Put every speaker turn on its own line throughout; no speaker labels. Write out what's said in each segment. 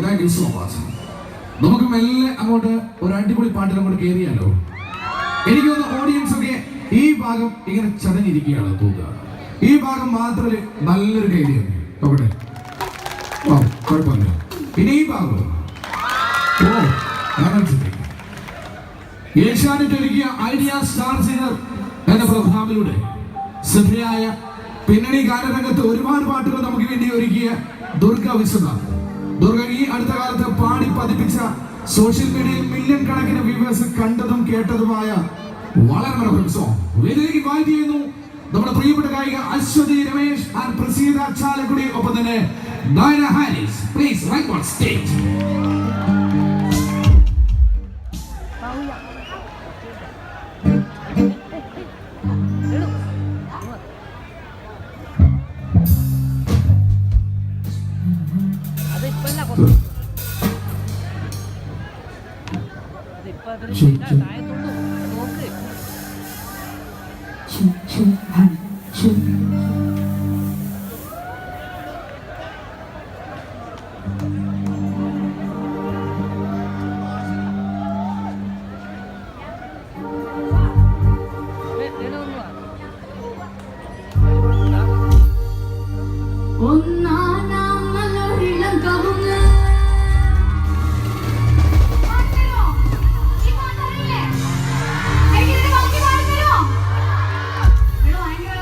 Thank you so much. നമുക്ക് മെല്ലെ അങ്ങോട്ട് ഒരു അടിപൊളി പാട്ടിൽ അങ്ങോട്ട് കയറിയാലോ. എനിക്ക് തോന്നുന്നു ഓഡിയൻസ് ഒക്കെ ഈ ഭാഗം ഇങ്ങനെ ചതഞ്ഞിരിക്കുകയാണ് തോന്നുക. ഈ ഭാഗം മാത്രമേ നല്ലൊരു കയറിയാണ് നോക്കട്ടെ. ഓ കുഴപ്പമില്ല. പിന്നെ ഈ ഭാഗം ഏഷ്യാനെറ്റ് ഒരുക്കിയ ഐഡിയ സ്റ്റാർ സിംഗർ എന്ന പ്രോഗ്രാമിലൂടെ ശ്രദ്ധയായ പിന്നണി ഗാനരംഗത്ത് ഒരുപാട് പാട്ടുകൾ നമുക്ക് വേണ്ടി ഒരുക്കിയ ദുർഗ വിശ്വനാഥ്. ദുർഗ ഈ അടുത്ത കാലത്ത് പാടി പതിപ്പിച്ച സോഷ്യൽ മീഡിയയിൽ മില്യൺ കണക്കിന് വ്യൂവേഴ്സ് കണ്ടതും കേട്ടതുമായ വളരെ മനോഹരം സോങ് വേദിയിലേക്ക് ഇൻവൈറ്റ് ചെയ്യുന്നു നമ്മുടെ പ്രിയപ്പെട്ട ഗായിക അശ്വതി രമേശ് ആൻഡ് പ്രസീത ചാലക്കുടി, ഒപ്പം തന്നെ Dayana Haris. Please right on stage.
ഭയങ്കര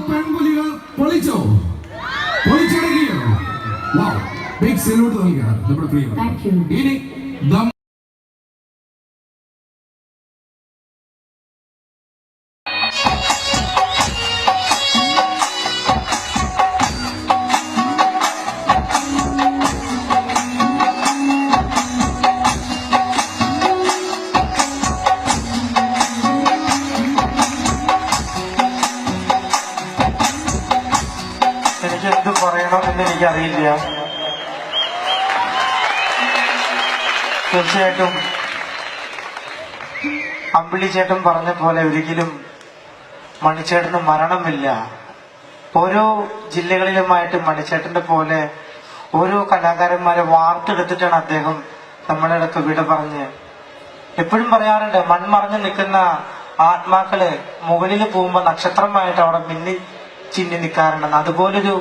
പെൺപുലികൾ പൊളിച്ചോ, പൊളിച്ചടക്കിയോ? ബിഗ് സല്യൂട്ട് നൽകുക നമ്മുടെ പ്രിയ. ഇനി
എനിക്കെന്ത് പറയണമെന്ന് എനിക്കറിയില്ല. തീർച്ചയായിട്ടും അമ്പിളിച്ചേട്ടൻ പറഞ്ഞ പോലെ ഒരിക്കലും മണിച്ചേട്ടന് മരണമില്ല. ഓരോ ജില്ലകളിലുമായിട്ട് മണിച്ചേട്ടന്റെ പോലെ ഓരോ കലാകാരന്മാരെ വാർത്തെടുത്തിട്ടാണ് അദ്ദേഹം നമ്മളെ അടുത്ത് വിട പറഞ്ഞ്. എപ്പോഴും പറയാറുണ്ട്, മൺമറഞ്ഞു നിൽക്കുന്ന ആത്മാക്കള് മുകളിൽ പോകുമ്പോ നക്ഷത്രമായിട്ട് അവിടെ മിന്നി ചിന്നി നിൽക്കാറുണ്ടെന്ന്. അതുപോലൊരു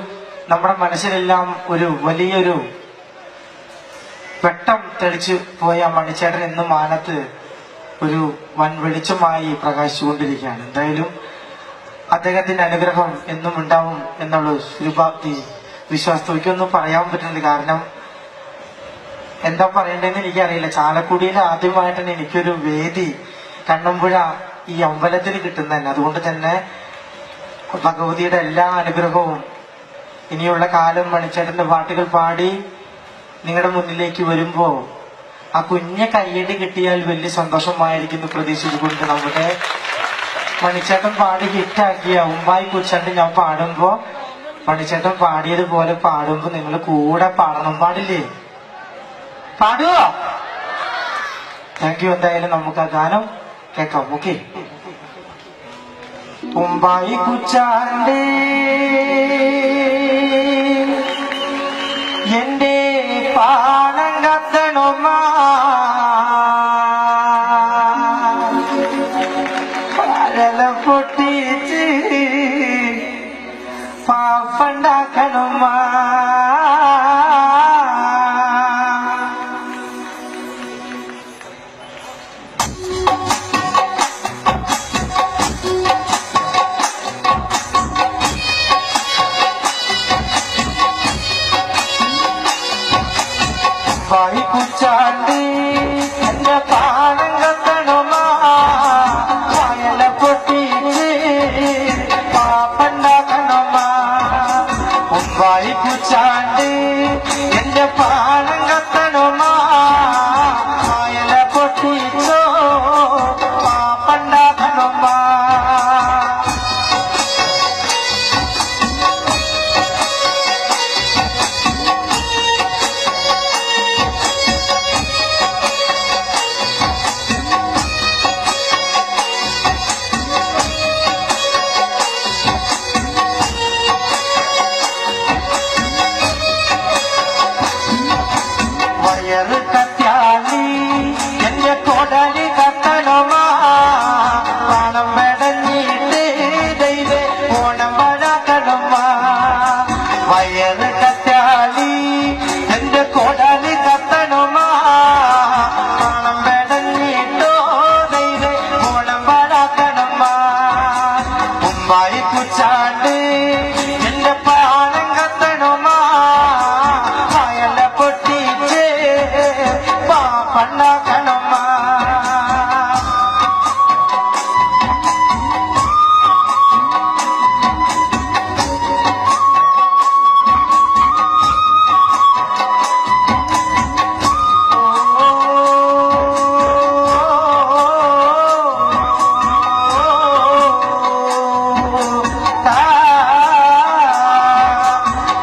നമ്മുടെ മനസ്സിലെല്ലാം ഒരു വലിയൊരു വെട്ടം തെളിച്ചു പോയ മണിച്ചേട്ടൻ എന്നും മാനത്ത് ഒരു വൻ വെളിച്ചമായി പ്രകാശിച്ചുകൊണ്ടിരിക്കുകയാണ്. എന്തായാലും അദ്ദേഹത്തിന്റെ അനുഗ്രഹം എന്നും ഉണ്ടാവും എന്നുള്ള ശുഭാപ്തി വിശ്വാസത്തോക്കൊന്നും പറയാൻ പറ്റുന്നില്ല. കാരണം എന്താ പറയേണ്ടതെന്ന് എനിക്കറിയില്ല. ചാലക്കുടിയിൽ ആദ്യമായിട്ടാണ് എനിക്കൊരു വേദി കണ്ണമ്പുഴ ഈ അമ്പലത്തിൽ കിട്ടുന്നതന്നെ. അതുകൊണ്ട് തന്നെ ഭഗവതിയുടെ എല്ലാ അനുഗ്രഹവും ഇനിയുള്ള കാലം മണിച്ചേട്ടന്റെ പാട്ടുകൾ പാടി നിങ്ങളുടെ മുന്നിലേക്ക് വരുമ്പോ ആ കുഞ്ഞ കയ്യടി കിട്ടിയാൽ വലിയ സന്തോഷമായിരിക്കുന്നു പ്രതീക്ഷിച്ചുകൊണ്ട് നമ്മുടെ മണിച്ചേട്ടൻ പാടി ഹിറ്റാക്കിയ ഉമ്മായി കുച്ചണ്ട് ഞാൻ പാടുമ്പോ മണിച്ചേട്ടൻ പാടിയതുപോലെ പാടുമ്പോ നിങ്ങൾ കൂടെ പാടണം. പാടില്ലേ? പാടുവോ? Thank you. എന്തായാലും നമുക്ക് ആ ഗാനം കേൾക്കാം. ഓക്കെ. ഉമ്മായി കുച്ചാണ്ടേ എന്റെ പാണം കത്തണുമാ പരല പൊട്ടിച്ച് പാപ്പണ്ടാക്കണുമാ വായി കുച്ചാണ്ടി എന്റെ പാണം കത്തണുമാ വയല പൊട്ടിച്ച് പാപ്പണ്ടാക്കണുമാ. വായി കുച്ചാണ്ടി എന്റെ പാണം കത്തണുമാ വയല പൊട്ടിച്ചോ പാപ്പണ്ടാക്കണുമാ. കത്യാലി എന്റെ കൊടലി കത്തണമാ പണം വെടഞ്ഞിട്ട് ദൈവേ ഓണം വഴക്കണമാ. വയറ് കത്യാലി എന്റെ കൊടലി കത്തണമാ പണം വെടഞ്ഞിട്ടോ ദൈവേ ഓണം വഴക്കണമാ. ഉമ്മായി കുച്ചാണ്ട് എന്റെ പാണം കത്തണമാ വയല പൊട്ടിച്ച് പാപ്പണ്ടാക്കണമാ.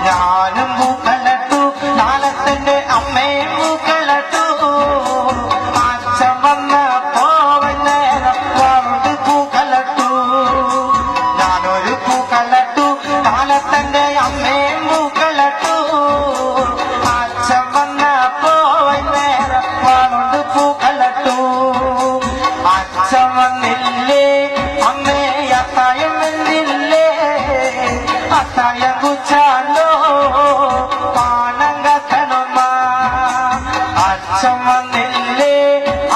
ഞാനും പൂക്കളട്ടു നാളത്തെ അമ്മയും പൂക്കളട്ടു അച്ഛൻ വന്നപ്പോ വൈകുന്നേരം കൊണ്ട് പൂക്കളട്ടു. ഞാനൊരു പൂക്കളട്ടു നാളത്തെ അമ്മയും പൂക്കളട്ടു അച്ഛൻ വന്നപ്പോ വൈകുന്നേരം കൊണ്ട് പൂക്കളട്ടു. അച്ഛൻ വന്നില്ലേ അമ്മേ അത്തായം വന്നില്ലേ അത്തായം കുച്ചാലോ പാണം കത്തണമാ. അച്ഛൻ വന്നില്ലേ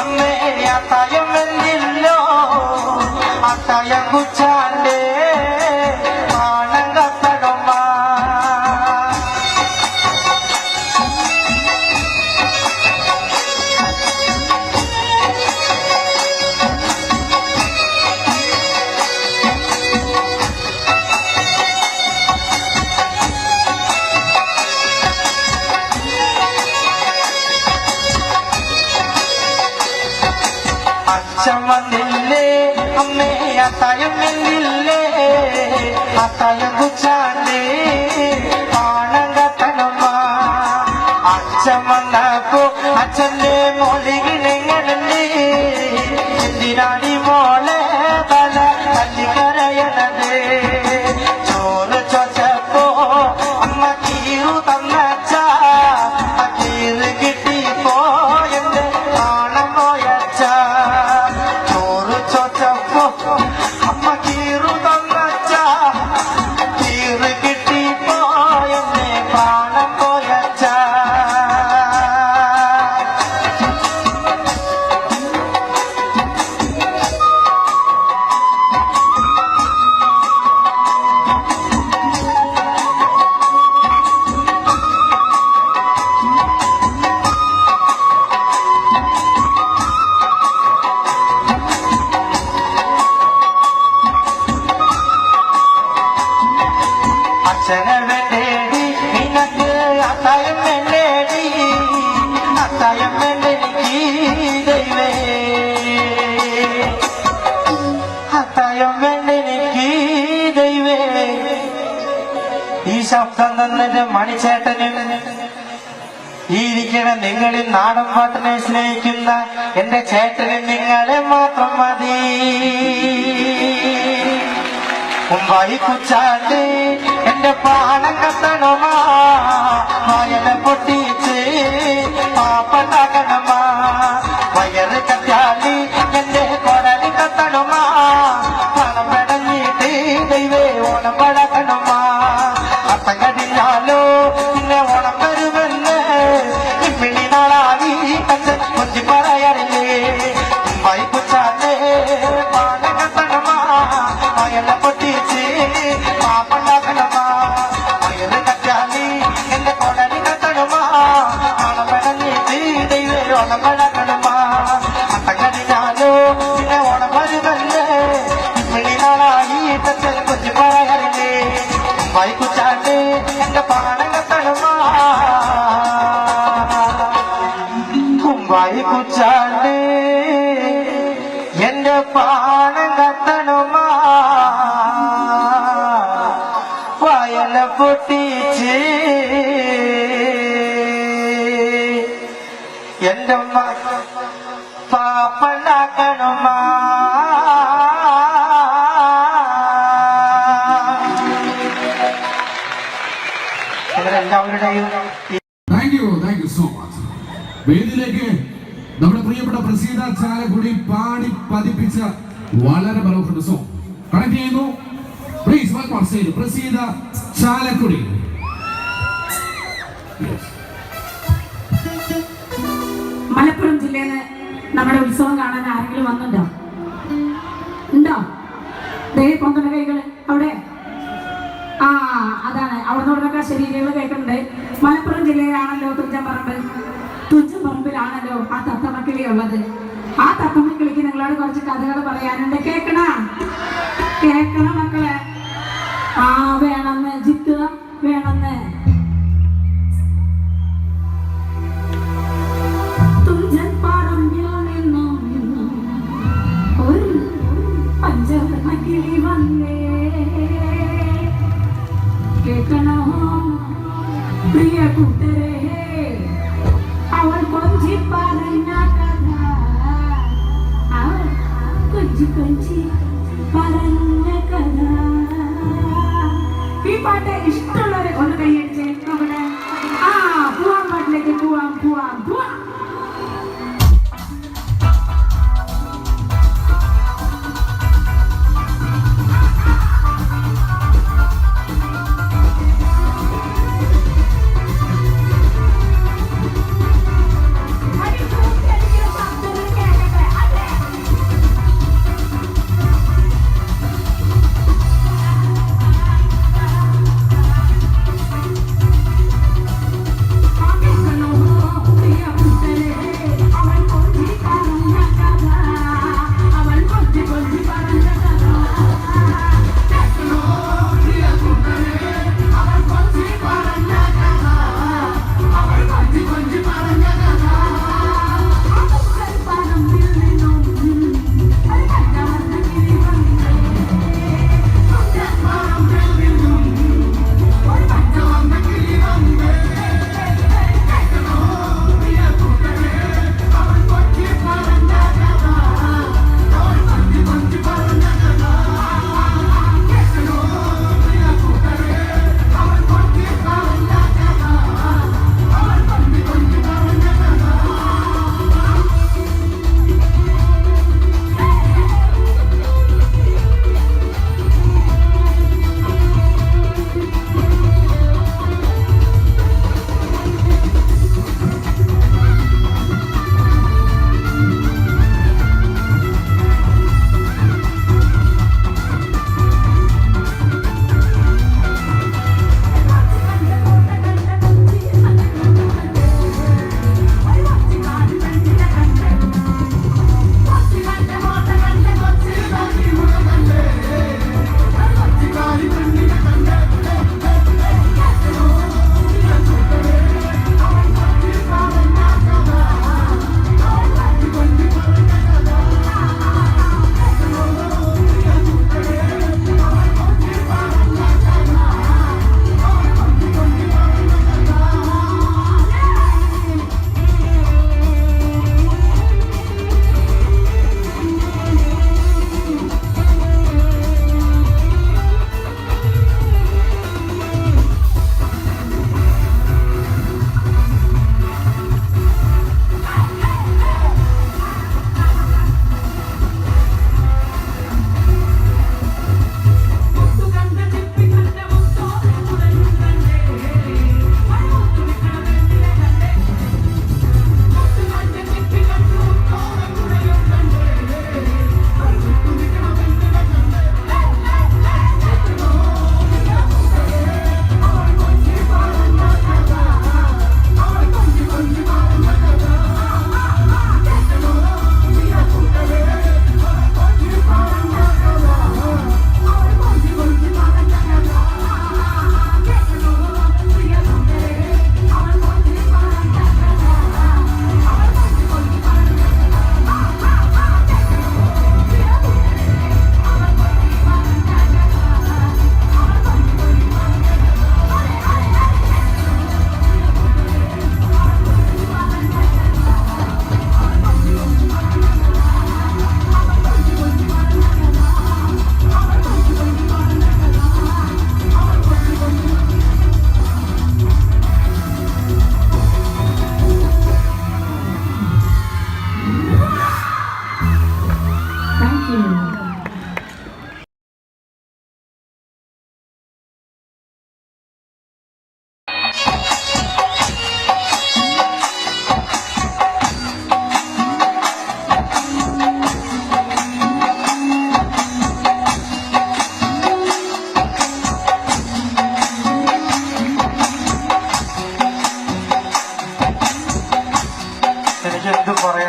അമ്മേ അത്തായം വന്നില്ലോ അത്തായം കുച്ചാണ്ടേ പാണം വന്നില്ലേ അമ്മേ അത്തായം എന്നില്ലേ അത്തായം കുച്ചാണ്ടേ പാണം കത്തണമ്മ അച്ഛൻ വന്നപ്പോ അച്ഛന്റെ മൊഴികളെങ്ങനെ എന്തിനാടി മോളെ തല തല്ലിക്കരയണത് ചോറ് ചോച്ചപ്പോ അമ്മ തീരു തന്നച്ച തീര് കിട്ടിപ്പോ എന്റെ കാണാൻ പോയച്ച ചോറ് ചോച്ചപ്പോ അമ്മ തീരു തന്നച്ച തീര് കിട്ടിപ്പോ എന്നെ കാണാൻ പോയച്ച അച്ഛനെ വേണ്ടേടി നിനക്ക് അത്തായം വേണ്ടേടി അത്തായം വേണ്ടെനിക്ക് ദൈവേ അത്തായം വേണ്ടെനിക്ക് ദൈവേ ഈ ശബ്ദം തന്നിട്ട് മണിച്ചേട്ടനും ഈ ഇരിക്കണ നിങ്ങളിൽ നാടൻ പാട്ടിനെ സ്നേഹിക്കുന്ന എന്റെ ചേട്ടനും നിങ്ങളെ മാത്രം മതി മുമ്പായി കുച്ചാണ്ട് എന്റെ പാണം കത്തണമാ വയല പൊട്ടിച്ച് പാപ്പണ്ടാക്കണമാ വയറ് കത്താലി എന്റെ കൊടലി കത്തണമാ പണം പെടഞ്ഞിട്ട് ദൈവേ ഓണം പടക്കണമാ അത്തം കടിഞ്ഞാലോ പിന്നെ ഓണം വരുമെന്ന് ഇമ്മിണി നാളായി അച്ഛൻ കൊഞ്ചി പറയാറില്ലേ മുമ്പായി കുച്ചാണ്ട് പാണം കത്തണമാ വയല പൊട്ടിച്ച് പാപ്പണ്ടാക്കണമാ വയറ് കറ്റാലി എന്റെ കൊടലി കത്തണമാ ഓണം പെടഞ്ഞിട്ട് ദൈവേ ഓണം പടക്കണമാ അത്തം കടിഞ്ഞാലോ പിന്നെ ഓണം വരുമല്ലേ ഇമ്മിണി നാളായി അച്ഛൻ കൊഞ്ചി പറയാറില്ലേ മുമ്പായി കുച്ചാണ്ട് എന്റെ പാണം കത്തണമാ മുമ്പായി കുച്ചാണ്ട് എന്റെ പാണം കത്തണമാ വയല പൊട്ടിച്ച് എന്റെ പാപ്പണ്ടാക്കണമാ എല്ലാവരുടെയും
താങ്ക് യു സോ മച്ച്. വേദിയിലേക്ക് നമ്മുടെ പ്രിയപ്പെട്ട പ്രസീത ചാലക്കുടി പാടി പതിപ്പിച്ച വളരെ മനോഹര സോങ് കണക്ട് ചെയ്യുന്നു. Please welcome stage Praseetha Chalakudy.
Malappuram ജില്ലയിൽ നിന്ന് നമ്മുടെ ഉത്സവം കാണാൻ ആരെങ്കിലും വന്നിട്ടുണ്ടോ? ഉണ്ടോ? ദേ കൊണ്ടുവന്ന കൈകൾ അവിടെ. ആ അതാണ് അവിടെ നിന്നൊക്കെ ശരീരങ്ങൾ കേൾക്കുന്നുണ്ട്. മലപ്പുറം ജില്ലയിലാണല്ലോ തുഞ്ചൻപറമ്പിലാണല്ലോ ആ തത്തമ്മക്കിളി ഉള്ളത്. ആ തത്തമ്മക്കിളിക്ക് നിങ്ങളോട് കുറച്ച് കഥകൾ പറയാനുണ്ട്. കേൾക്കണം മക്കളെ. ആ വേണമെന്ന് ജിത്തുക വേണമെന്ന്. തുഞ്ചൻപറമ്പിൽ നിന്നും ഒരു പഞ്ചവർണ്ണക്കിളി വന്നേ. കേൾക്കണോ പ്രിയ കൂട്ടരെ, അവൾ കൊഞ്ചി പറഞ്ഞ കഥ. അവൾ കൊഞ്ചി പറഞ്ഞ കഥ. ഈ പാട്ട് ഇഷ്ടമുള്ളവരെ ഒന്ന് കൈയടിച്ചേ. അവിടെ ആ പോവാൻ പാട്ടിലേക്ക് പോവാം.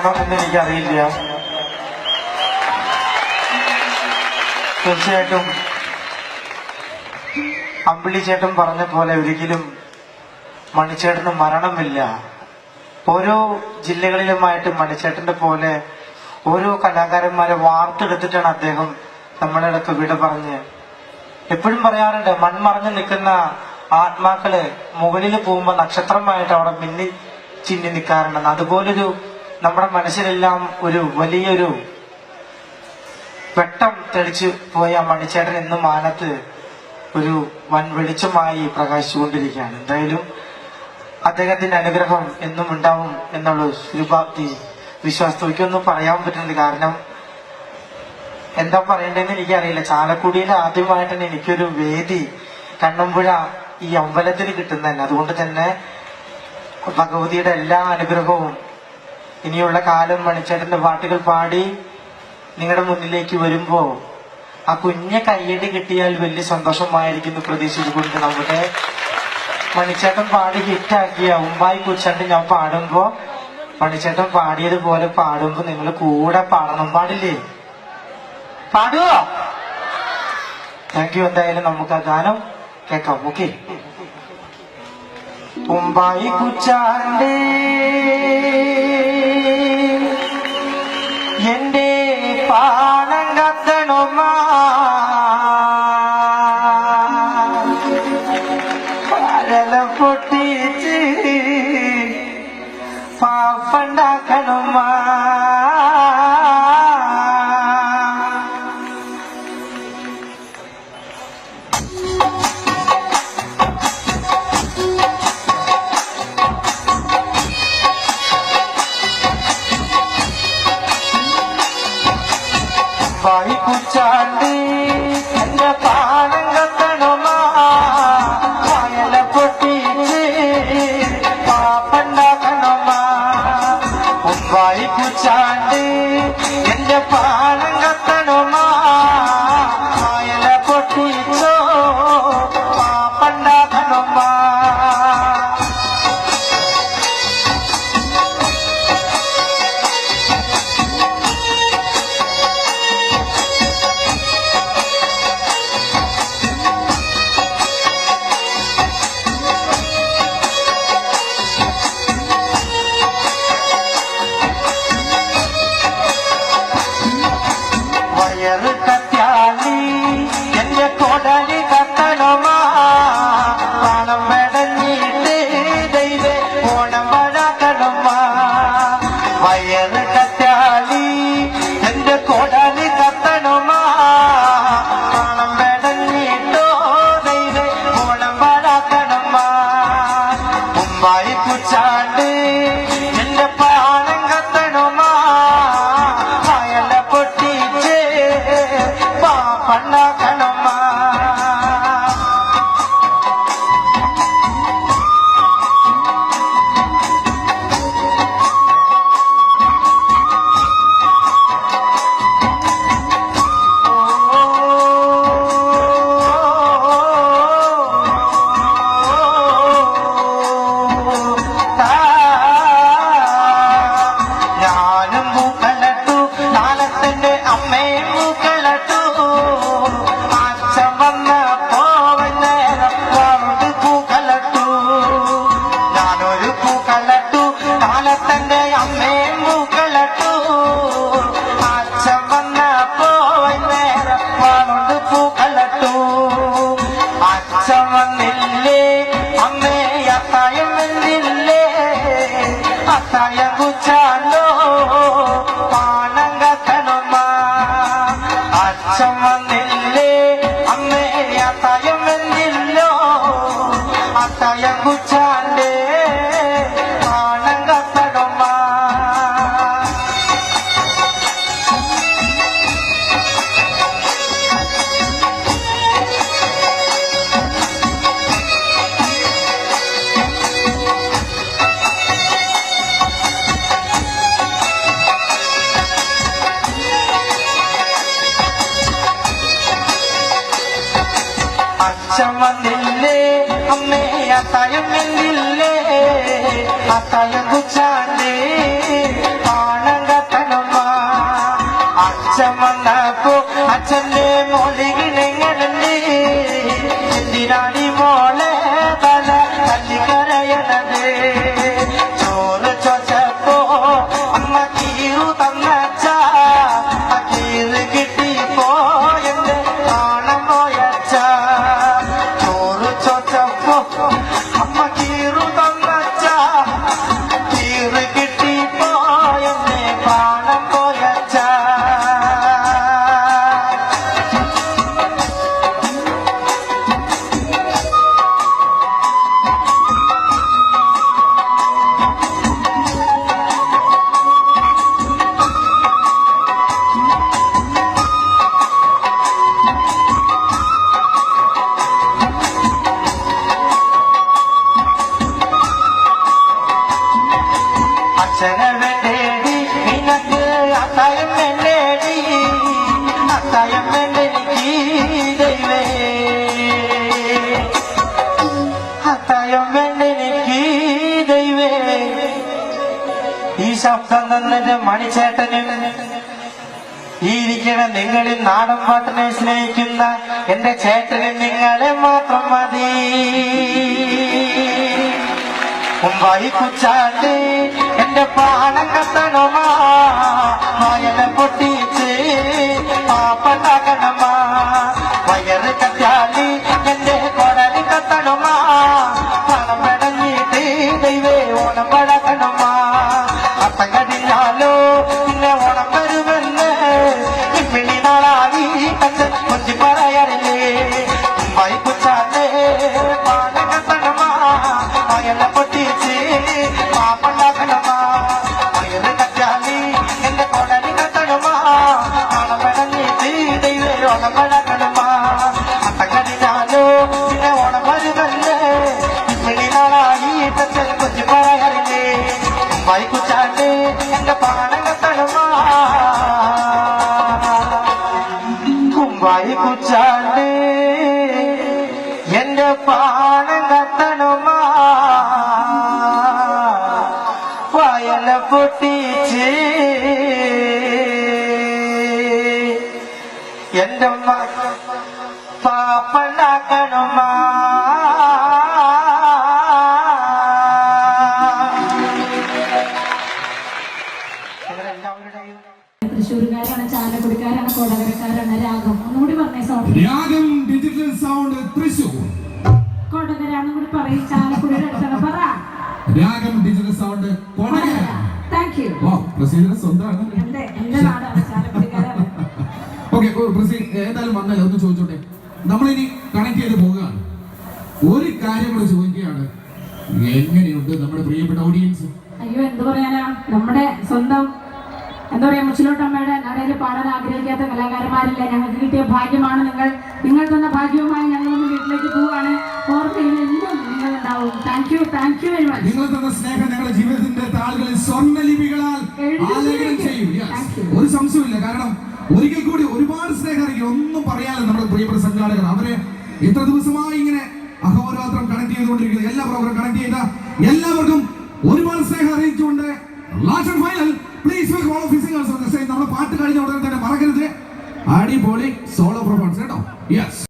പറയണമെന്ന് എനിക്കറിയില്ല. തീർച്ചയായിട്ടും അമ്പിളി ചേട്ടൻ പറഞ്ഞ പോലെ ഒരിക്കലും മണിച്ചേട്ടന് മരണമില്ല. ഓരോ ജില്ലകളിലുമായിട്ട് മണിച്ചേട്ടന്റെ പോലെ ഓരോ കലാകാരന്മാരെ വാർത്തെടുത്തിട്ടാണ് അദ്ദേഹം നമ്മളിടക്ക് വിട പറഞ്ഞ്. എപ്പോഴും പറയാറുണ്ട്, മൺമറഞ്ഞു നിൽക്കുന്ന ആത്മാക്കള് മുകളിൽ പോകുമ്പോ നക്ഷത്രമായിട്ട് അവിടെ മിന്നി ചിന്നി നിൽക്കാറുണ്ടെന്ന്. അതുപോലൊരു നമ്മുടെ മനസ്സിലെല്ലാം ഒരു വലിയൊരു വെട്ടം തെളിച്ചു പോയ മണിച്ചേട്ടൻ എന്നും മാനത്ത് ഒരു വൻ വെളിച്ചമായി പ്രകാശിച്ചുകൊണ്ടിരിക്കുകയാണ്. എന്തായാലും അദ്ദേഹത്തിന്റെ അനുഗ്രഹം എന്നും ഉണ്ടാവും എന്നുള്ള ശുഭാപ്തി വിശ്വാസത്തോക്കൊന്നും പറയാൻ പറ്റുന്നത്. കാരണം എന്താ പറയേണ്ടതെന്ന് എനിക്കറിയില്ല. ചാലക്കുടിയിൽ ആദ്യമായിട്ടാണ് എനിക്കൊരു വേദി കണ്ണമ്പുഴ ഈ അമ്പലത്തിൽ കിട്ടുന്നതന്നെ. അതുകൊണ്ട് തന്നെ ഭഗവതിയുടെ എല്ലാ അനുഗ്രഹവും ഇനിയുള്ള കാലം മണിച്ചേട്ടന്റെ പാട്ടുകൾ പാടി നിങ്ങളുടെ മുന്നിലേക്ക് വരുമ്പോ ആ കുഞ്ഞ കയ്യടി കിട്ടിയാൽ വലിയ സന്തോഷമായിരിക്കുന്നു പ്രതീക്ഷിച്ചുകൊണ്ട് നമ്മുടെ മണിച്ചേട്ടൻ പാടി ഹിറ്റാക്കിയ ഉമ്പായി കുച്ചണ്ട് ഞാൻ പാടുമ്പോ മണിച്ചേട്ടൻ പാടിയതുപോലെ പാടുമ്പോ നിങ്ങൾ കൂടെ പാടണം. പാടില്ലേ? പാടുവോ? Thank you. എന്തായാലും നമുക്ക് ആ ഗാനം കേൾക്കാം. ഓക്കെ. ഉമ്പായി കുച്ചാണ്ട് എന്റെ പാണം കത്തണുമാ പാലം പൊട്ടിച്ച് പാപ്പണ്ടാക്കണുമാ വായി കുച്ചാണ്ട് എന്റെ പാണം കത്തണുമാ പായല പൊട്ടിച്ച് പാപ്പണ്ടാക്കണുമാ. വായി കുച്ചാണ്ട് എന്റെ പാണം കത്തണുമാ പായല പൊട്ടിച്ചോ പാപ്പണ്ടാക്കണുമാ. വയറ് കത്യാലി എന്റെ കൊടലി കത്തണമാ പണം മെടഞ്ഞിട്ട് ദൈവേ ഓണം വഴക്കണമാ. വയറ് കത്യാലി എന്റെ കൊടലി കത്തണമാ പണം മെടഞ്ഞിട്ടോ ദൈവേ ഓണം വഴക്കണമാ. ഉമ്മായി കുച്ചാണ്ട് എന്റെ പാണം കത്തണമാ പായല പൊട്ടിച്ച് പാപ്പണ്ടാക്കണമാ. ഞാനും പൂക്കളട്ടു നാളത്തെ അമ്മയും പൂക്കളട്ടു അച്ഛൻ വന്നപ്പോ നേരം പൂക്കളട്ടു. ഞാനൊരു പൂക്കളട്ടു നാളത്തെ അമ്മയും പൂക്കളട്ടു അച്ഛൻ വന്നപ്പോ നേരം പൂക്കളട്ടു. അച്ഛൻ വന്നില്ലേ അമ്മേ അത്തായം വന്നില്ലേ അത്തായം കുച്ചാലോ പാണം കത്തണമാ. അച്ഛൻ വന്നില്ലേ അമ്മേ അത്തായം വന്നില്ലോ അത്തായം കുച്ചാലേ പാണം കത്തണമാ. അച്ഛൻ വന്നില്ലേ അമ്മേ അത്തായം വന്നില്ലേ അത്തായം കുച്ചാലേ പാണം അച്ഛൻ വന്നപ്പോ അച്ഛന്റെ മൊഴികളെങ്ങനെ എന്തിനാടി മോളെ തല തല്ലിക്കരയണത് ചോറ് ചോച്ചപ്പോ അമ്മ കീറു തന്നച്ച കീറ് കിട്ടിപ്പോ എന്റെ കാണാൻ പോയച്ച ചോറ് ചോച്ചപ്പോ അമ്മ കീറു തന്നച്ച കീറ് കിട്ടിപ്പോ എന്നെ കാണാൻ പോയച്ച അച്ഛനെ വേണ്ടേടി നിനക്ക് അത്തായം വേണ്ടേടി അത്തായം വേണ്ടെനിക്ക് ദൈവേ അത്തായം വേണ്ടെനിക്ക് ദൈവേ ഈ ശബ്ദം തന്നത് മണിച്ചേട്ടനും ഈ ഇരിക്കണ നിങ്ങളിൽ നാടൻ പാട്ടിനെ സ്നേഹിക്കുന്ന എന്റെ ചേട്ടനും നിങ്ങളെ മാത്രം മതി മുമ്പായി കുച്ചാണ്ട് എന്റെ പാണം കത്തണമാ വയല പൊട്ടിച്ച് പാപ്പണ്ടാക്കണമാ വയറ് കത്താലി എന്റെ കൊടലി കത്തണമാ പണം പെടഞ്ഞിട്ട് ദൈവേ ഓണം പഴക്കണമാ അത്തം കടിഞ്ഞാലോ പിന്നെ ഓണം വരുമെന്ന് ഇമ്മിണി നാളാവി അച്ഛൻ കൊഞ്ചി പറയാറില്ലേ മുമ്പായി കുച്ചാണ്ട് പാണം കത്തണമാ വയല പൊട്ടിച്ച് പാപ്പണ്ടാക്കണമാ വയറ് കറ്റാലി എന്റെ കൊടലി കത്തണമാ പണം പെടഞ്ഞിട്ട് ദൈവേ ഓണം പഴക്കണമാ അത്തം കടിഞ്ഞാലോ പിന്നെ ഓണം വരുമെന്ന് ഇമ്മിണി നാളായി അച്ഛൻ കൊഞ്ചി പറയാറില്ലേ മുമ്പായി കുച്ചാണ്ട് എന്റെ പാണം കത്തണമാ കുമ്പായി കുച്ചാണ്ട് എന്റെ പാണം കത്തണമാ വയല പൊട്ടിച്ച് എന്റെ പാപ്പണ്ടാക്കണമാ നിങ്ങളെല്ലാവരുടെയും
തൃശ്ശൂരുകാരാണ്, ചാലക്കുടിക്കാരാണ്, കൊടകരക്കാരാണ്. രാഗം ഒന്നുകൂടി പറഞ്ഞേ സോറി.
രാഗം ഡിജിറ്റൽ സൗണ്ട് തൃശൂർ.
കൊടകരാന്നും കൂടി പറയും. ചാലക്കുടിയുടെ അടുത്താണ് പറ.
Ragam digital sound Kodakara.
Thank you.
ഓ പ്രസീദിന്റെ സ്വന്തമാണ്.
എന്റെ നാടാണ്, ചാലക്കുടിക്കാരാണ്.
ഓക്കെ പ്രസീദ് ഏതായാലും വന്നല്ലോ ഒന്ന് ചോദിച്ചോട്ടെ. നമ്മളിനി കണക്ട് ചെയ്ത് പോവുകയാണ്. ഒരു കാര്യം കൂടെ ചോദിക്കുകയാണ്, എങ്ങനെയുണ്ട് നമ്മുടെ പ്രിയപ്പെട്ട ഓഡിയൻസ്?
അയ്യോ എന്ത് പറയാനാ, നമ്മുടെ സ്വന്തം എന്താ പറയാ മുച്ചിലോട്ടമ്മയുടെ നടയിൽ പാടാൻ ആഗ്രഹിക്കാത്ത കലാകാരന്മാരില്ല. ഞങ്ങൾക്ക് കിട്ടിയ ഭാഗ്യമാണ് നിങ്ങൾ തന്ന ഭാഗ്യവുമായി ഞങ്ങളൊന്ന് വീട്ടിലേക്ക് പോവുകയാണ്. ഓർമ്മയിൽ എന്നും നിങ്ങൾ ഉണ്ടാവും. Thank you very much.
നിങ്ങൾ തന്ന സ്നേഹം ഞങ്ങളുടെ ജീവിതത്തിന്റെ താളുകളിൽ സ്വർണ്ണലിപികളാൽ ആലേഖനം ചെയ്യും. ഒരു സംശയമില്ല. കാരണം ഒരിക്കൽ കൂടി ഒരുപാട് സ്നേഹം അറിയിക്കും. ഒന്നും പറയാതെ നമ്മുടെ പ്രിയപ്പെട്ട സംഘാടകർ അവരെ ഇത്ര ദിവസമായി ഇങ്ങനെ അഹോരാത്രം കണക്ട് ചെയ്തുകൊണ്ടിരിക്കുന്നത്. എല്ലാ പ്രോഗ്രാം കണക്ട് ചെയ്ത എല്ലാവർക്കും ഒരുപാട് സ്നേഹം അറിയിച്ചുകൊണ്ട് last and final please welcome all of singers on the stage. നമ്മുടെ പാട്ട് കഴിഞ്ഞ ഉടനെ തന്നെ മറക്കരുത് അടിപൊളി സോളോ പെർഫോമൻസ് കേട്ടോ. യെസ്.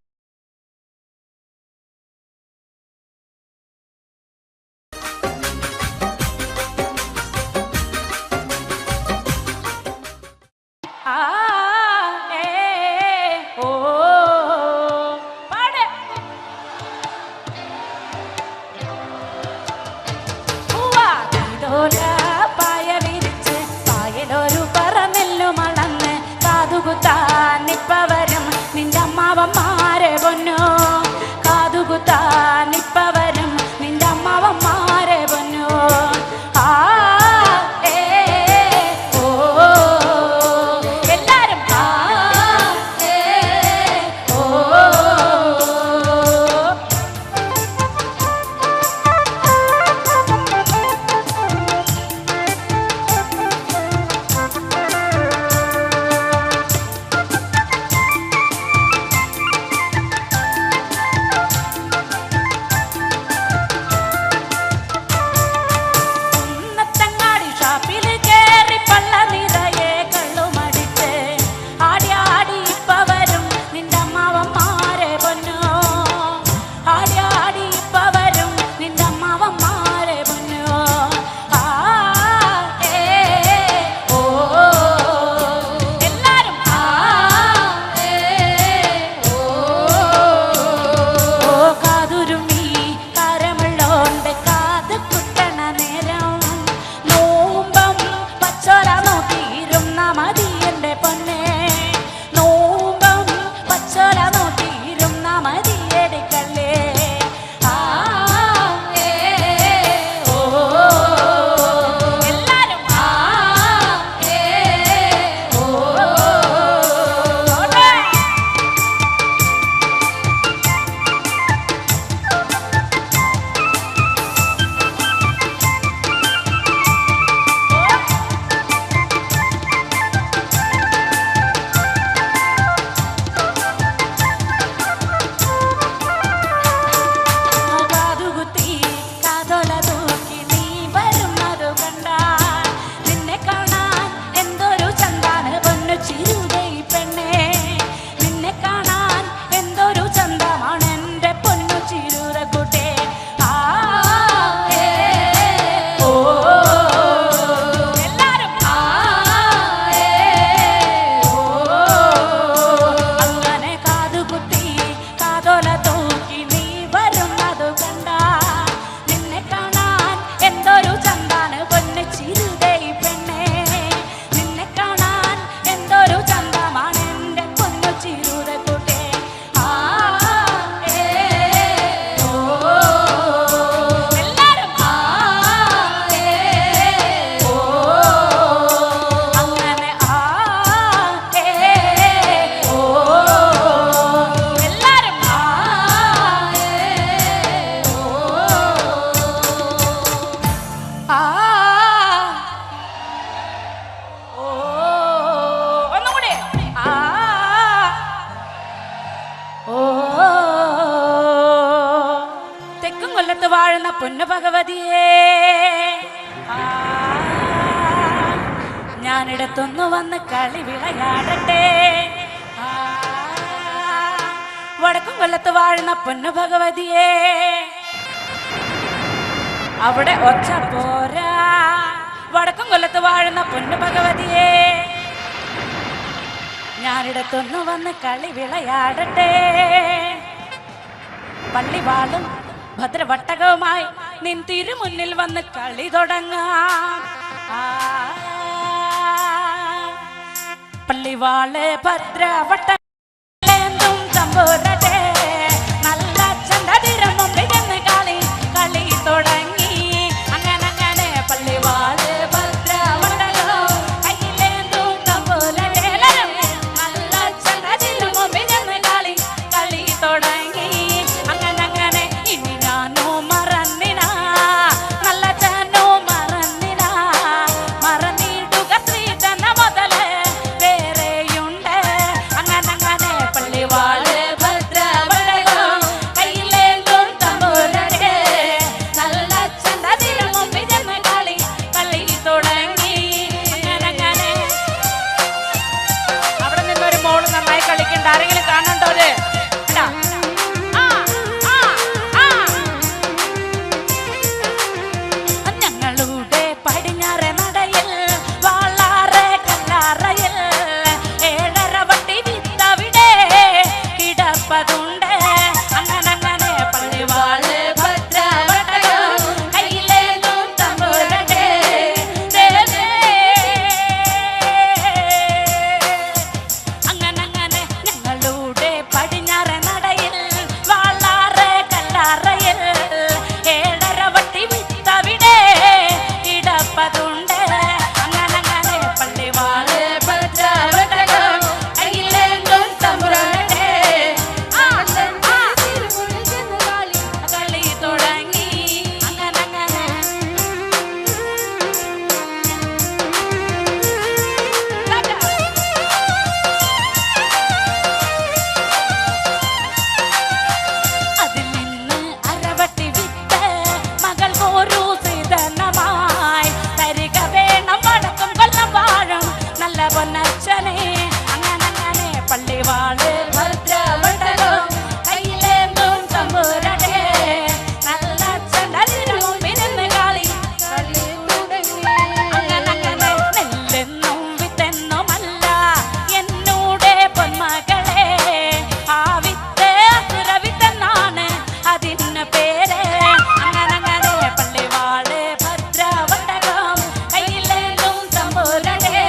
കാതുകുത്താനിപ്പവരും നിന്റെ അമ്മാവന്മാരെ പൊന്നു കാതുകുത്താനിപ്പവരും നിന്റെ അമ്മാവന്മാരെ പൊന്നു ആ ഏ ഓ എല്ലാരും ആ ഏ ഓ കൊല്ലത്ത് വാഴുന്ന പൊന്നു ഭഗവതിയേ, ഞാനിടത്തൊന്നു വന്ന് കളി വിളയാടട്ടെ. വടക്കും കൊല്ലത്ത് വാഴുന്ന പൊന്നു ഭഗവതിയേ, അവിടെ ഒച്ച പോരാ. വടക്കും കൊല്ലത്ത് വാഴുന്ന പൊന്നു ഭഗവതിയേ, ഞാനിടത്തൊന്നു വന്ന് കളി വിളയാടട്ടെ. പള്ളിവാളും ഭദ്രവട്ടകവുമായി നിൻ തിരുമുന്നിൽ വന്ന് കളി തുടങ്ങാം. പള്ളിവാള് ഭദ്രവട്ടം തമ്പൂരട്ടെ, നല്ല ചന്തതിരം മുമ്പിൽ നിന്ന് കളി കളി തുടങ്ങി. അങ്ങനെ അങ്ങനെ പള്ളിവാള് ഭദ്രവട്ടകം കയ്യിലേന്തും തമ്പൂരട്ടെ, നല്ല ചന്തതിരം മുമ്പിൽ നിന്ന് കളി കളി തുടങ്ങി. അങ്ങനെ അങ്ങനെ ഇനി ഞാനോ മറന്നിന, നല്ല ചാനോ മറന്നിന, മറന്നിടുക സ്ത്രീ തന്ന മുതല് വേറെയുണ്ട്. അങ്ങനെ അങ്ങനെ പള്ളിവാള് ഭദ്രവട്ടകം കയ്യിലേന്തും തമ്പൂരട്ടെ, നല്ല ചന്തതിരം മുമ്പിൽ നിന്ന് കളി കളി തുടങ്ങി. അങ്ങനെ അങ്ങനെ അവിടെ നിന്നൊരു മോള് നന്നായി കളിക്കണ്ട, ആരെങ്കിലും കാണണ്ടോ? ഞങ്ങളുടെ പടിഞ്ഞാറെ നടയിൽ വാളാറെ കല്ലാറയിൽ ഏഴര വട്ടി വിത്തവിടെ കിടപ്പതുണ്ട്. അങ്ങനെ അങ്ങനെ പള്ളിവാള് ഭദ്രവട്ടകം കയ്യിലേന്തും തമ്പുരട്ടെ. അങ്ങനെ അങ്ങനെ ഞങ്ങളുടെ പടിഞ്ഞാറെ നടയിൽ വാളാറെ കല്ലാറയിൽ ഏഴര വട്ടി വിത്തവിടെ കിടപ്പതുണ്ട്. അങ്ങനെ അങ്ങനെ പള്ളിവാള് ഭദ്രവട്ടകം കയ്യിലേന്തും തമ്പുരട്ടെ, കളി തുടങ്ങി. അങ്ങനെ അങ്ങനെ അതിൽ നിന്ന് അരവട്ടി വിത്ത് മകൾ ഒരു സീതനമായി തരിക വേണം വടക്കും കൊല്ലം വാഴും നല്ല പൊന്നച്ഛനെ. അങ്ങനെ അങ്ങനെ പള്ളിവാള് ഭദ്രവട്ടകം കയ്യിലേന്തും തമ്പുരട്ടെ, നല്ല ചന്തതിരം മുമ്പിൽ നിന്ന് കളി കളി തുടങ്ങി. അങ്ങനെ അങ്ങനെ നെല്ലെന്നും വിത്തെന്നുമല്ല എന്നൂടെ പൊന്മകളെ, ആ വിത്ത് അസുരവിത്തെന്നാണ് അതിന് പേര്. അങ്ങനെ അങ്ങനെ പള്ളിവാള് ഭദ്രവട്ടകം കയ്യിലേന്തും തമ്പുരട്ടെ,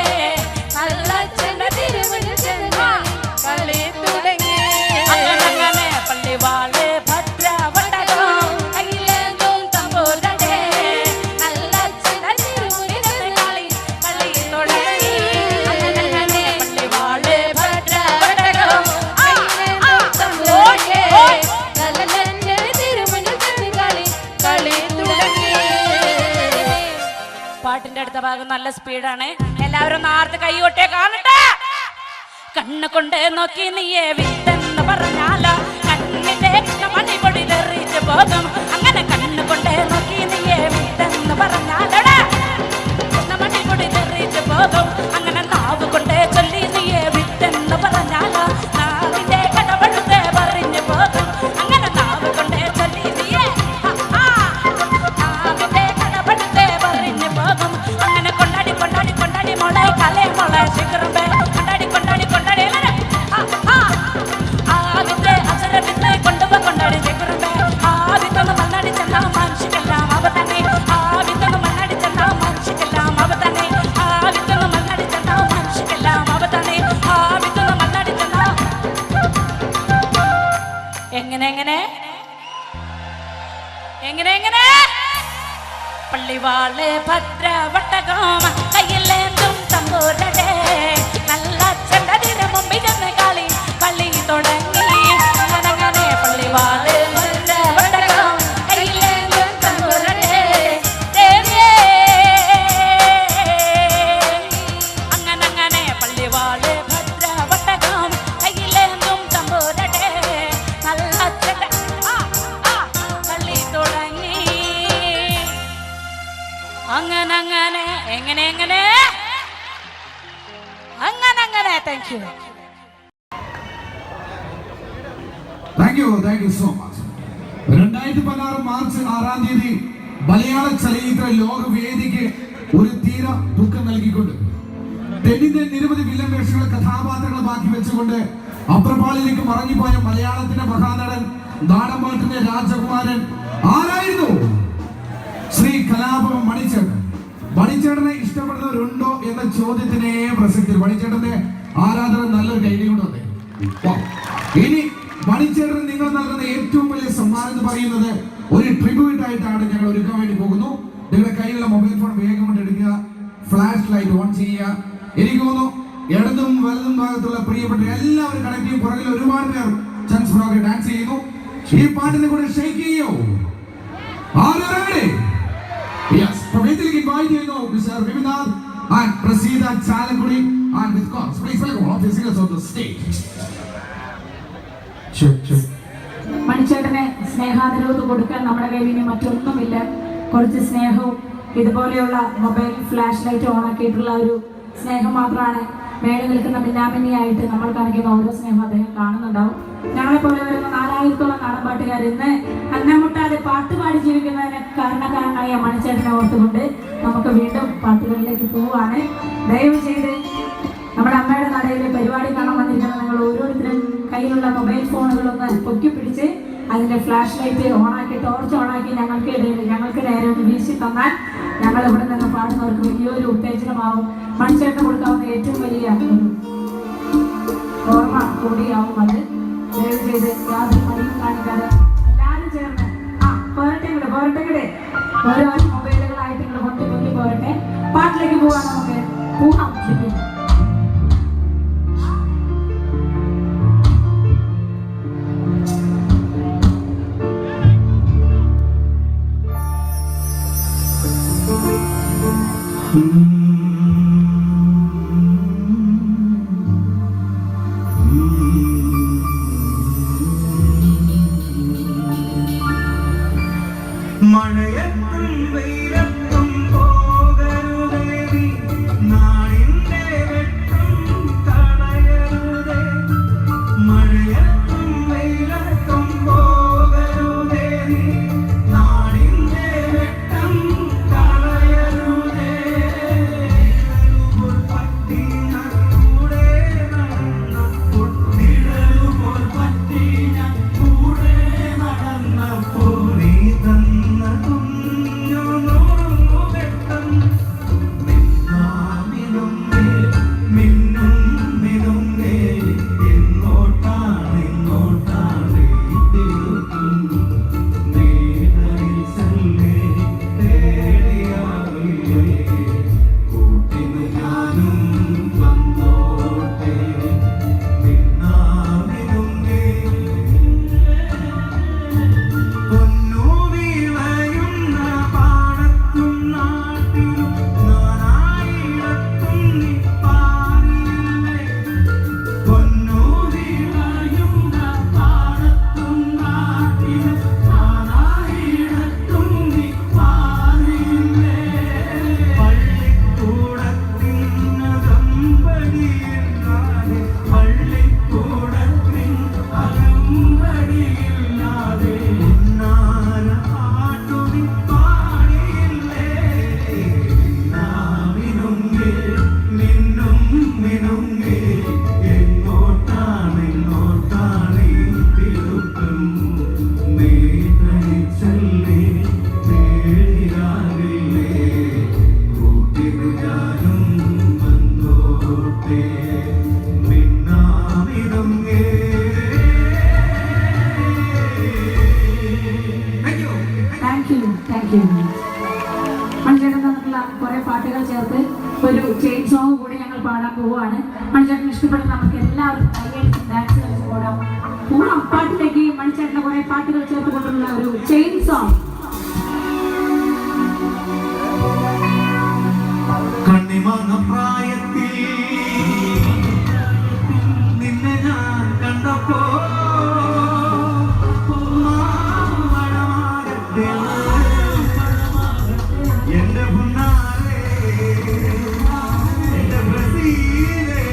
നല്ല ചന്തതിരം മുമ്പിൽ നിന്ന് കളി തുടങ്ങി. അങ്ങനെ അങ്ങനെ പള്ളിവാള് ഭദ്രവട്ടകം കയ്യിലേന്തും തമ്പുരട്ടെ, നല്ല ചന്തതിരം മുമ്പിൽ നിന്ന് കളി കളി തുടങ്ങി. അങ്ങനെ അങ്ങനെ പള്ളിവാള് ഭദ്രവട്ടകം കയ്യിലേന്തും തമ്പുരട്ടെ, നല്ല ചന്തതിരം മുമ്പിൽ നിന്ന് കളി കളി തുടങ്ങി. പാട്ടിന്റെ അടുത്ത ഭാഗം നല്ല സ്പീഡാണ്. എല്ലാവരും നാർത്ത് കൈകൊട്ടേ കാണട്ടെ. കണ്ണ് കൊണ്ട് നോക്കി നീയെ വിത്തെന്ന് പറഞ്ഞാലോ കണ്ണിന്റെ മണി പൊടിയിലെറിച്ച് പോകും. അങ്ങനെ കണ്ണ് കൊണ്ട് നോക്കി നീയെ വിത്തെന്ന് പറഞ്ഞാലോടെ മണി പൊടിയിലെറിച്ച് പോകും. അങ്ങനെ നാവ് കൊണ്ട് ചൊല്ലി നീയെ വിത്തെന്ന് പറഞ്ഞാലോ നാവിന്റെ കടപടുത്തെ പറഞ്ഞു പോകും. അങ്ങനെ നാവ് കൊണ്ട് ചൊല്ലി നീയെ നാവിന്റെ കടപടുത്തെ പറഞ്ഞു പോകും. അങ്ങനെ കൊണ്ടാടി കൊണ്ടാടി കൊണ്ടാടി മോളെ കലേ മോളെ ശിഖരമ്പേ കൊണ്ടാടി കൊണ്ടാടി കൊണ്ടാടി ആവിത്തെ അസുരവിത്തെ കൊണ്ടുപോ കൊണ്ടാടി ശിഖരമ്പേ. ആവിത്തൊന്ന് മണ്ണാടി ചെന്നാ മനുഷ്യക്കെല്ലാം അവ തന്നെ, ആവിത്തൊന്ന് മണ്ണാടി ചെന്നാ മനുഷ്യക്കെല്ലാം അവ തന്നെ, ആവിത്തൊന്ന് മണ്ണാടി ചെന്നാ മനുഷ്യക്കെല്ലാം അവ തന്നെ, ആവിത്തൊന്ന് മണ്ണാടി ചെന്നാ. എങ്ങനെ എങ്ങനെ എങ്ങനെ എങ്ങനെ പള്ളിവാള് ഭദ്രവട്ടകം കയ്യിലേന്തും തമ്പുരട്ടെ, നല്ല ചന്തതിരം മുമ്പിൽ നിന്ന് കളി കളി തുടങ്ങി. അങ്ങനെ അങ്ങനെ പള്ളിവാള് ഭദ്രവട്ടകം കയ്യിലേന്തും തമ്പുരട്ടെ, ദേവിയേ. അങ്ങനെ അങ്ങനെ പള്ളിവാള് ഭദ്രവട്ടകം കയ്യിലേന്തും തമ്പുരട്ടെ, നല്ല കളി തുടങ്ങി. Thank you.
Thank you so much. 2016 March 6 മലയാള ചലച്ചിത്ര ലോകവേദിക്ക് ഒരു തീര ദുഃഖം നൽകിക്കൊണ്ട് തെന്നിന്റെ നിരവധി വില്ലൻ വേഷങ്ങളെ കഥാപാത്രങ്ങളെ ബാക്കി വെച്ചുകൊണ്ട് അപ്രപാളിലേക്ക് മറങ്ങിപ്പോയ മലയാളത്തിന്റെ മഹാനടൻ നാടൻപാട്ടിന്റെ രാജകുമാരൻ ആരായിരുന്നു? ശ്രീ കലാഭവൻ മണിച്ചേട്ടൻ. മണിച്ചേട്ടനെ ഇഷ്ടപ്പെടുന്നവരുണ്ടോ എന്ന ചോദ്യത്തിനെ പ്രസക്തി. മണിച്ചേട്ടന്റെ ആരാധന നല്ലൊരു കൈകൊണ്ട് വന്നേ. ഇനി മണിച്ചേട്ടൻ നിങ്ങൾ നൽകുന്ന ഏറ്റവും വലിയ സമ്മാനം എന്ന് പറയുന്നത് ഒരു ട്രിബ്യൂട്ട് ആയിട്ടാണ് ഞങ്ങൾ ഒരുക്കാൻ വേണ്ടി പോകുന്നു. നിങ്ങളുടെ കയ്യിലുള്ള മൊബൈൽ ഫോൺ വേഗം കൊണ്ട് എടുക്കുക, ഫ്ലാഷ് ലൈറ്റ് ഓൺ ചെയ്യുക. എനിക്ക് തോന്നുന്നു ഇടതും വലതും ഭാഗത്തുള്ള പ്രിയപ്പെട്ട എല്ലാവരും കണക്ട് ചെയ്യും. പുറകിൽ ഒരുപാട് പേർ ചാൻസ് ഫ്രോക്ക് ഡാൻസ് ചെയ്യുന്നു. ഈ പാട്ടിനെ കൂടെ ഷെയ്ക്ക് ചെയ്യോ? Yes, വേദിയിലേക്ക് ഇൻവൈറ്റ് ചെയ്യുന്നു mister Vivinath and Praseetha Chalakudy and with chorus please welcome all the singers on the stage.
മണിച്ചേട്ടനെ സ്നേഹാദരവ് കൊടുക്കാൻ നമ്മുടെ കയ്യിൽ മറ്റൊന്നുമില്ല. കുറച്ച് സ്നേഹവും ഇതുപോലെയുള്ള മൊബൈൽ ഫ്ലാഷ് ലൈറ്റ് ഓണാക്കിയിട്ടുള്ള ഒരു സ്നേഹം മാത്രമാണ്. മേലെ നിൽക്കുന്ന മിന്നാമിന്നിയായിട്ട് നമ്മൾ കാണിക്കുന്ന ഓരോ സ്നേഹം അദ്ദേഹം കാണുന്നുണ്ടാവും. ഞങ്ങളെപ്പോലെ വരുന്ന 4000-ഓളം നാടൻപാട്ടുകാർ ഇന്ന് അന്നമുട്ടാതെ പാട്ട് പാടി ജീവിക്കുന്നതിന് കാരണക്കാരനായ മണിച്ചേട്ടനെ ഓർത്തുകൊണ്ട് നമുക്ക് വീണ്ടും പാട്ടുകളിലേക്ക് പോവാണ്. ദയവ് ചെയ്ത് നമ്മുടെ അമ്മയുടെ നടയിലെ പരിപാടി കാണാൻ വന്നിരിക്കുന്ന നിങ്ങൾ ഓരോരുത്തരും കയ്യിലുള്ള മൊബൈൽ ഫോണുകളൊന്ന് പൊക്കി പിടിച്ച് അതിന്റെ ഫ്ലാഷ് ലൈറ്റ് ഓണാക്കി ടോർച്ച് ഓണാക്കി ഞങ്ങൾക്ക് നേരെ ഒന്ന് വീശി തന്നാൽ ഞങ്ങൾ ഇവിടെ നിന്ന് പാടുന്നവർക്ക് വലിയൊരു ഉത്തേജനമാവും. മണിച്ചേട്ടന് കൊടുക്കാവുന്ന ഏറ്റവും വലിയ ഒരു ഓർമ്മ കൂടിയാവും അത്. ദയവ് ചെയ്ത് യാതൊരു മടിയും കാണിക്കാതെ എല്ലാവരും ചേർന്ന് പോരട്ടെ ഓരോ മൊബൈലുകളായിട്ട് നിങ്ങൾ കൊണ്ടി പോരട്ടെ. പാട്ടിലേക്ക് പോകാൻ നമുക്ക് പോകാം.
മഴയത്തും വെയിലത്തും പോകരുതേ, നാടിന്റെ വെട്ടം തടയരുതേ. മഴയത്തും വെയിലത്തും പോകരുതേ, നാടിന്റെ വെട്ടം തടയരുതേ. നിഴലുപോൽ പറ്റി ഞാൻ കൂടെ നടന്നപ്പോൾ, നിഴലുപോൽ പറ്റി ഞാൻ കൂടെ നടന്നപ്പോൾ നീ തന്ന കുഞ്ഞു നൂറുവെട്ടം മിന്നാമിനുങ്ങേ, മിന്നും മിനുങ്ങേ. എങ്ങോട്ടാണ് തിരുത്തും നീതരിച്ചല്ലേ തേടിയാവില്ലേ. കൂട്ടിന് ഞാനും വന്നോട്ടെ മിന്നാമിനുങ്ങേ. പൊന്നു വിളയുന്ന പാടത്തും നാട്ടിലും നാനായിടത്തും നീ പാറിയില്ലേ. പൊന്നു വിളയുന്ന പാടത്തും നാട്ടിലും നാനായിടത്തും നീ പാറിയില്ലേ. പള്ളിക്കൂടത്തിനകമ്പടിയില്ലാതെ, പള്ളിക്കൂടത്തിൻ അകമ്പടിയില്ലാതെ ഉന്നാന പാട്ടുനി പാടിയില്ലേ. മിന്നാമിനുങ്ങേ, മിന്നും മിനുങ്ങേ. എങ്ങോട്ടാണ് ഈ തിരുത്തും നീ തനിച്ചല്ലേ തേടിയാവില്ലേ. കൂട്ടിന് ഞാനും വന്നോട്ടെ മിന്നാമിനുങ്ങേ.
Thank you. മണിച്ചേട്ടൻ തന്നിട്ടുള്ള കുറെ പാട്ടുകൾ ചേർത്ത് ഒരു ചെയിൻ സോങ് കൂടി ഞങ്ങൾ പാടാൻ പോവുകയാണ്. മണിച്ചേട്ടൻ ഇഷ്ടപ്പെടുന്ന നമുക്ക് എല്ലാവരും കൈയടിച്ച് ഡാൻസ് കളിച്ച് പോടാം. പാട്ടിലേക്ക് മണിച്ചേട്ടൻ്റെ കുറെ പാട്ടുകൾ ചേർത്ത് കൊണ്ടുള്ള ഒരു ചെയിൻ സോങ്.
കണ്ണിമാങ്ങ പ്രായത്തിൽ നിന്നെ ഞാൻ കണ്ടപ്പോ എന്റെ പുന്നാരെ, എന്റെ ബ്രസീലേ,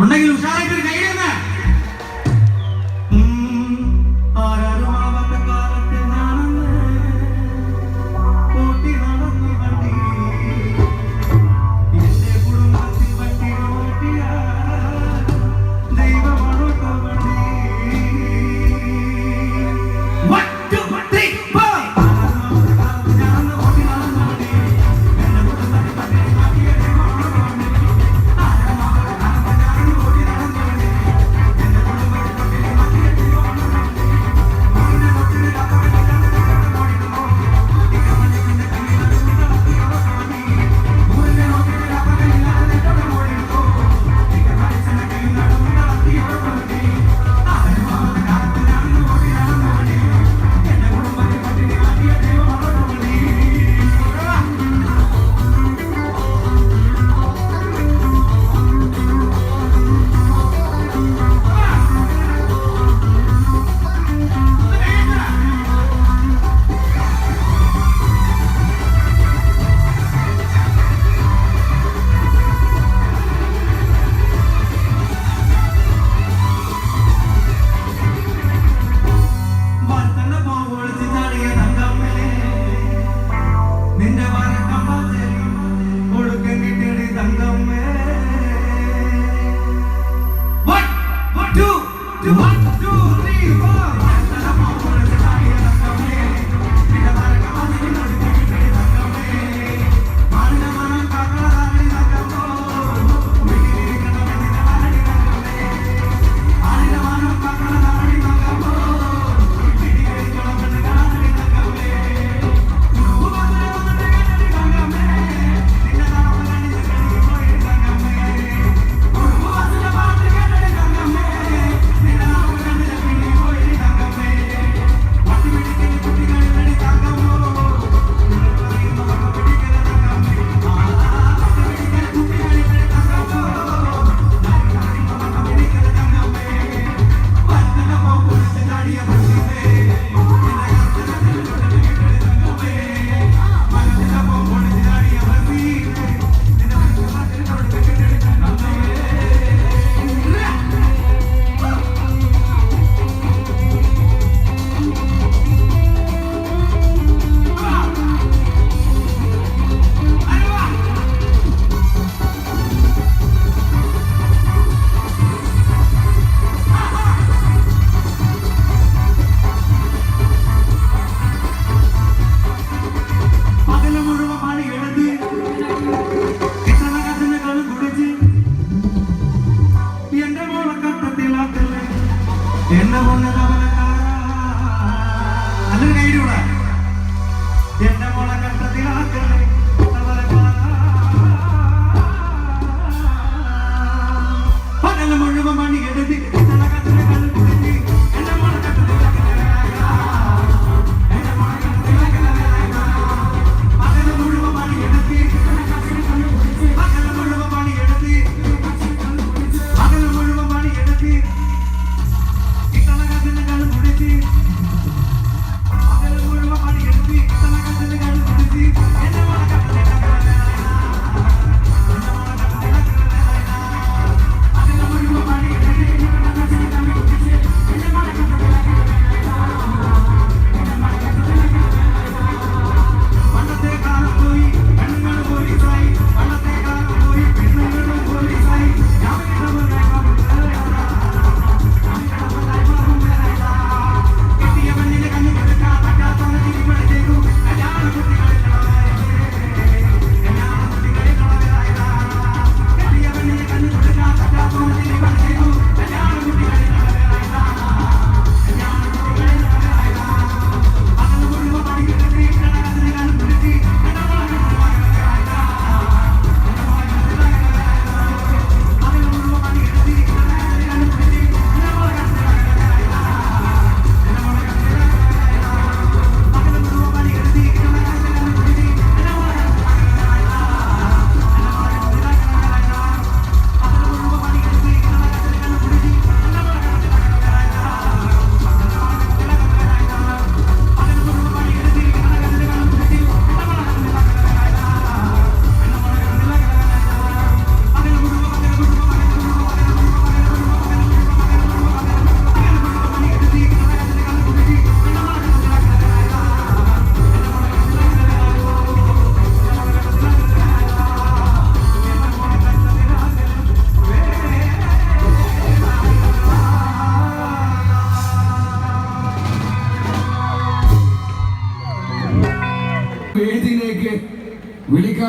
ഉണ്ടെങ്കിൽ ഉഷാറായിട്ട് കൈ തന്നെ. ആരാരും ആവാത്ത കാലത്ത് ഞാനന്ന് കൂട്ടി നടന്നു വണ്ടി. എന്റെ കുടുംബത്തിൽ വണ്ടി ഓട്ടിയ ദൈവമാണോ വണ്ടി.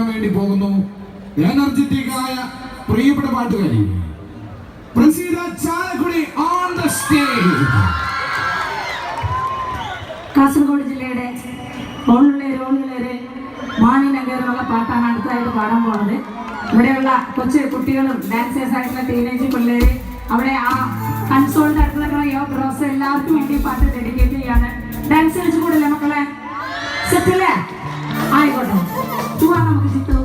കൊടുക്കാൻ വേണ്ടി പോകുന്നു എനർജറ്റിക്കായ പ്രിയപ്പെട്ട പാട്ടുകാരി Praseetha Chalakudy on the stage.
Kasaragod ജില്ലയുടെ ഓണുള്ളേര് മാണിനഗർ എന്നുള്ള പാട്ടാണ് അടുത്തതായിട്ട് പാടാൻ പോകുന്നത്. ഇവിടെയുള്ള കൊച്ചു കുട്ടികളും ഡാൻസേഴ്സ് ആയിട്ടുള്ള ടീനേജ് പിള്ളേര് അവിടെ ആ കൺസോളിന്റെ അടുത്തുള്ള യോഗ റോസ് എല്ലാവർക്കും വേണ്ടി പാട്ട് ഡെഡിക്കേറ്റ് ചെയ്യാണ്. ഡാൻസ് കളിച്ചു കൂടല്ലേ മക്കളെ? സെറ്റല്ലേ? ആയിക്കോട്ടെ, പോവാം നമുക്ക് ചിത്തു.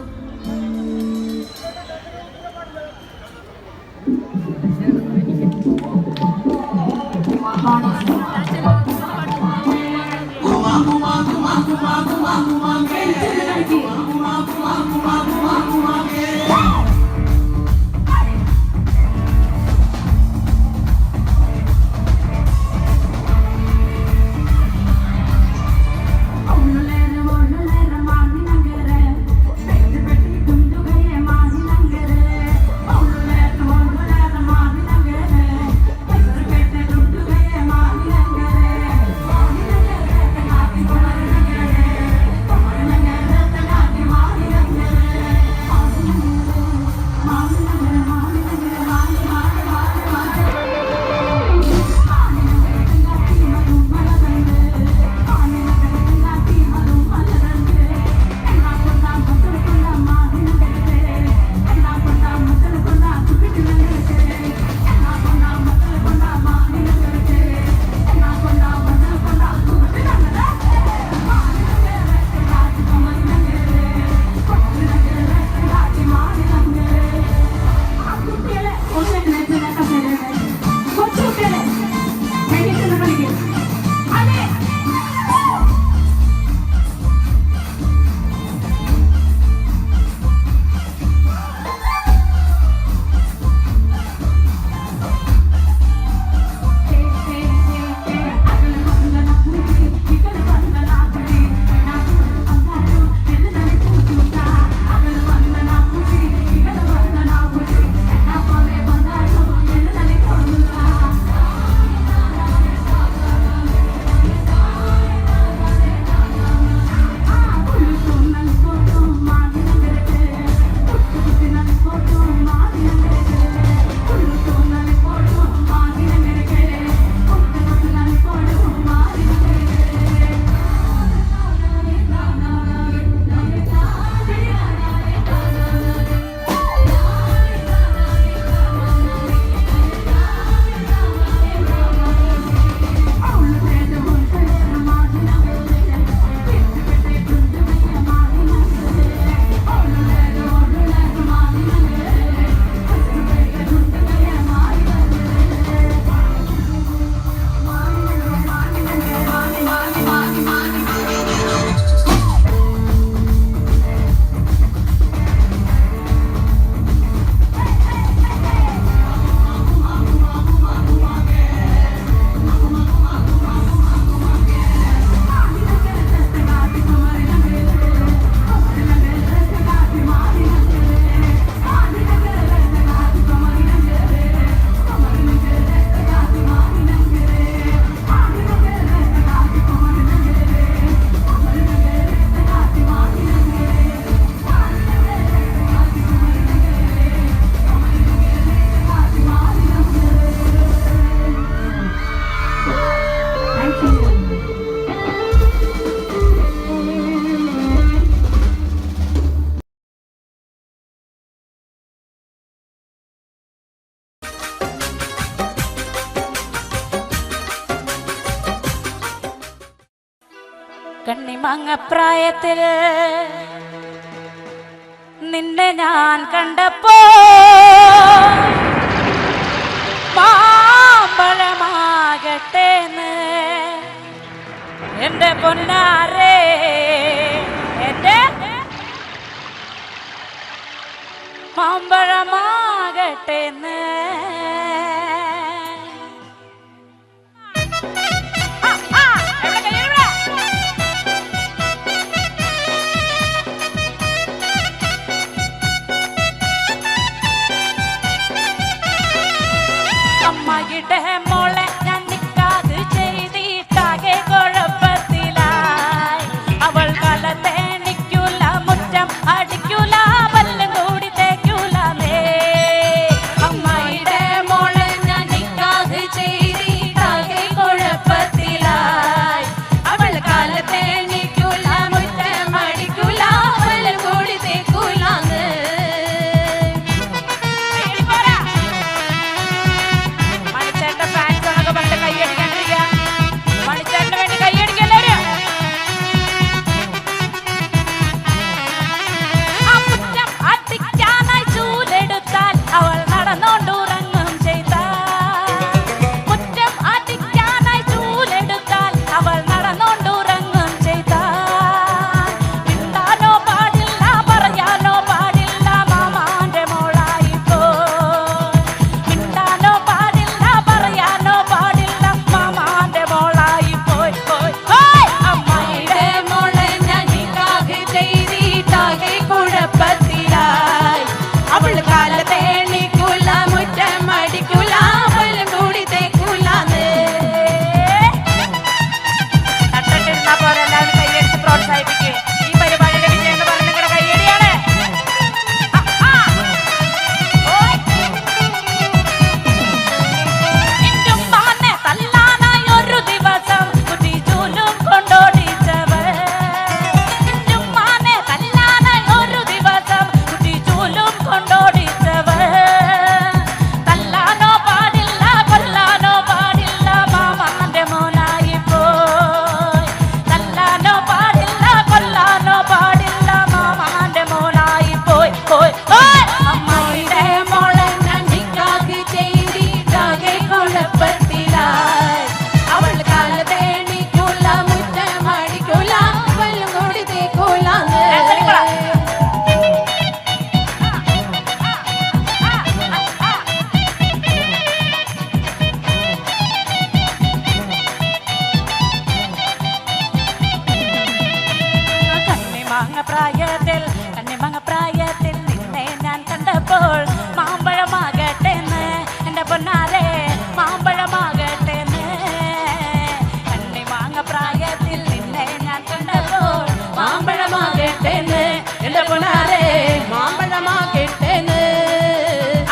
കണ്ണിമങ്ങപ്രായത്തിൽ നിന്നെ ഞാൻ കണ്ടപ്പോ മാമ്പഴമാകട്ടേന്ന് എന്റെ പൊന്നാരേ, എന്റെ മാമ്പഴമാകട്ടേന്ന്. അമ്മയുടെ മോളെ ഞാൻ നിക്കാത് ചെയ്തിട്ടാകെ കുഴപ്പത്തിലായി. അവൾ കലത്തേണിക്കൂല, മുറ്റം അടിക്കൂ പൊന്നാരെ മാമ്പഴമാകട്ടെ കണ്ണി മാങ്ങ പ്രായത്തിൽ നിന്നെ ഞാൻ കണ്ടപ്പോൾ മാമ്പഴമാകട്ടെ എന്റെ പൊന്നാരെ മാമ്പഴമാകട്ടെ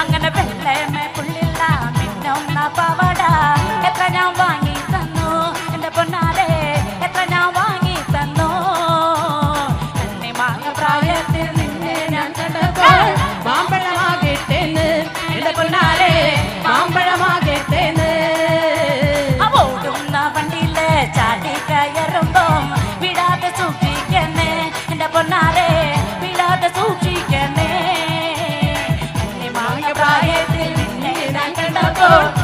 അങ്ങനെ വെള്ളമേ പുള്ളില്ല മിന്നുന്ന പവട എത്ര ഞാൻ വാങ്ങി തന്നു എന്റെ പൊന്നാരെ എത്ര ഞാൻ വാങ്ങി തന്നു കണ്ണി മാങ്ങ പ്രായത്തിൽ നിന്നെ ഞാൻ കണ്ടപ്പോൾ മാമ്പഴമാകട്ടെ എന്റെ പൊന്നാരെ മാമ്പഴമാകട്ടെ ഓടുന്ന വണ്ടിയില് ചാടി കയറുമ്പോ വിടാതെ സൂക്ഷിക്കണേ എന്റെ പൊന്നാരെ വിടാതെ സൂക്ഷിക്കണേ പ്രായത്തിൽ നിന്നെ ഞാൻ കണ്ടപ്പോൾ